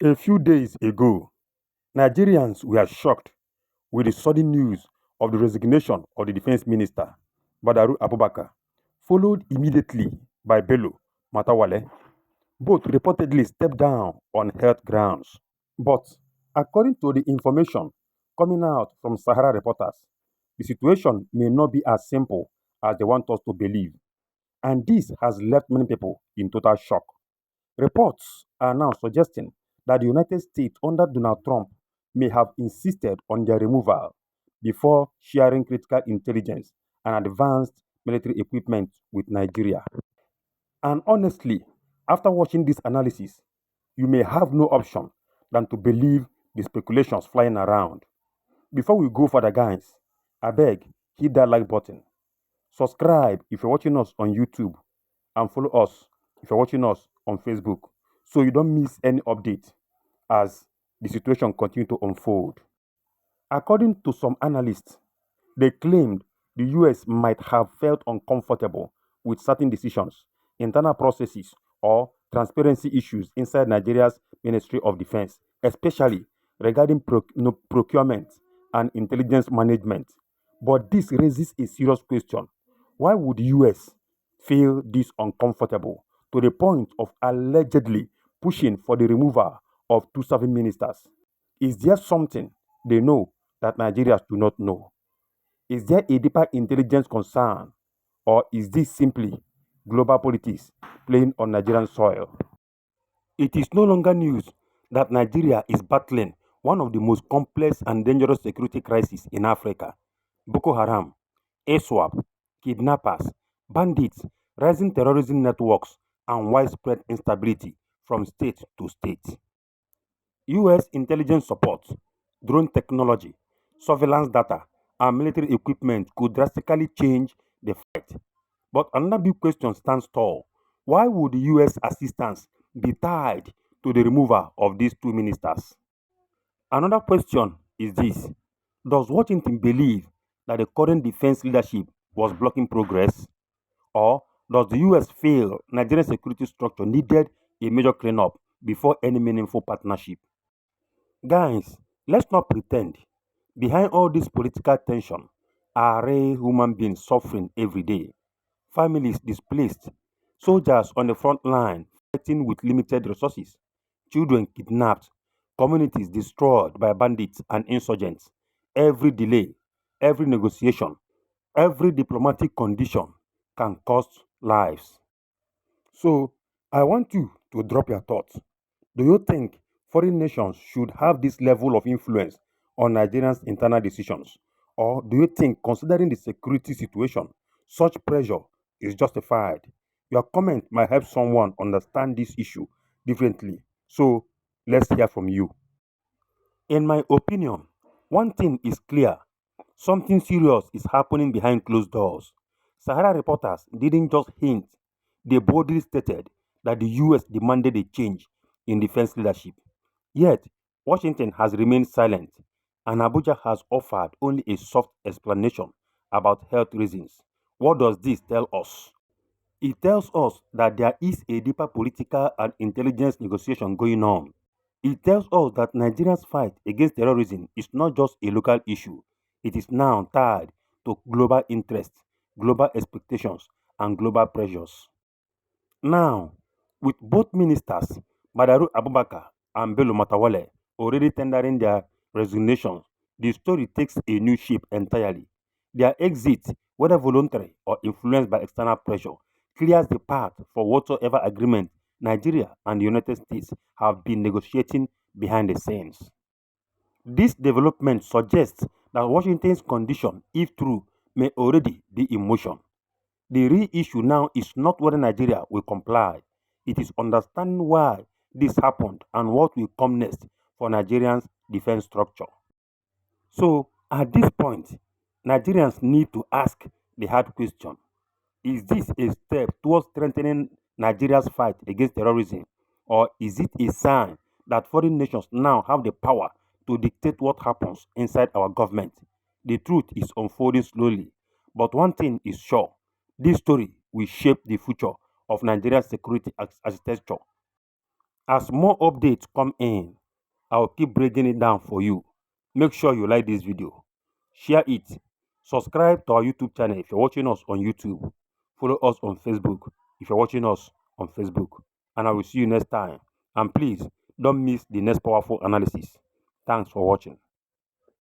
A few days ago, Nigerians were shocked with the sudden news of the resignation of the defense minister, Badaru Abubakar, followed immediately by Bello, Matawalle. Both reportedly stepped down on health grounds. But according to the information coming out from Sahara reporters, the situation may not be as simple as they want us to believe. And this has left many people in total shock. Reports are now suggesting that the United States under Donald Trump may have insisted on their removal before sharing critical intelligence and advanced military equipment with Nigeria. And honestly, after watching this analysis, you may have no option than to believe the speculations flying around. Before we go further, guys, I beg, hit that like button. Subscribe if you're watching us on YouTube and follow us if you're watching us on Facebook so you don't miss any update as the situation continues to unfold. According to some analysts, they claimed the US might have felt uncomfortable with certain decisions, internal processes, or transparency issues inside Nigeria's Ministry of Defense, especially regarding procurement and intelligence management. But this raises a serious question. Why would the US feel this uncomfortable to the point of allegedly pushing for the removal of two serving ministers? Is there something they know that Nigerians do not know? Is there a deeper intelligence concern, or is this simply global politics playing on Nigerian soil? It is no longer news that Nigeria is battling one of the most complex and dangerous security crises in Africa. Boko Haram, ISWAP, kidnappers, bandits, rising terrorism networks, and widespread instability from state to state. US intelligence support, drone technology, surveillance data, and military equipment could drastically change the fight. But another big question stands tall. Why would the US assistance be tied to the removal of these two ministers? Another question is this. Does Washington believe that the current defense leadership was blocking progress? Or does the US feel Nigerian security structure needed a major cleanup before any meaningful partnership? Guys, let's not pretend. Behind all this political tension are real human beings suffering every day. Families displaced, soldiers on the front line fighting with limited resources, children kidnapped, communities destroyed by bandits and insurgents. Every delay, every negotiation, every diplomatic condition can cost lives. So, I want you to drop your thoughts. Do you think foreign nations should have this level of influence on Nigerians' internal decisions? Or do you think, considering the security situation, such pressure is justified? Your comment might help someone understand this issue differently. So, let's hear from you. In my opinion, one thing is clear. Something serious is happening behind closed doors. Sahara reporters didn't just hint, they boldly stated that the US demanded a change in defense leadership. Yet, Washington has remained silent, and Abuja has offered only a soft explanation about health reasons. What does this tell us? It tells us that there is a deeper political and intelligence negotiation going on. It tells us that Nigeria's fight against terrorism is not just a local issue, it is now tied to global interests, global expectations, and global pressures. Now, with both ministers, Badaru Abubakar and Bello Matawalle, already tendering their resignations, the story takes a new shape entirely. Their exit, whether voluntary or influenced by external pressure, clears the path for whatsoever agreement Nigeria and the United States have been negotiating behind the scenes. This development suggests that Washington's condition, if true, may already be in motion. The real issue now is not whether Nigeria will comply, it is understanding why this happened and what will come next for Nigerians' defense structure. So, at this point, Nigerians need to ask the hard question. Is this a step towards strengthening Nigeria's fight against terrorism, or is it a sign that foreign nations now have the power to dictate what happens inside our government? The truth is unfolding slowly, but one thing is sure, this story will shape the future of Nigeria's security architecture. As more updates come in, I'll keep breaking it down for you. Make sure you like this video, share it, subscribe to our YouTube channel if you're watching us on YouTube, follow us on Facebook if you're watching us on Facebook, and I will see you next time. And please don't miss the next powerful analysis. Thanks for watching.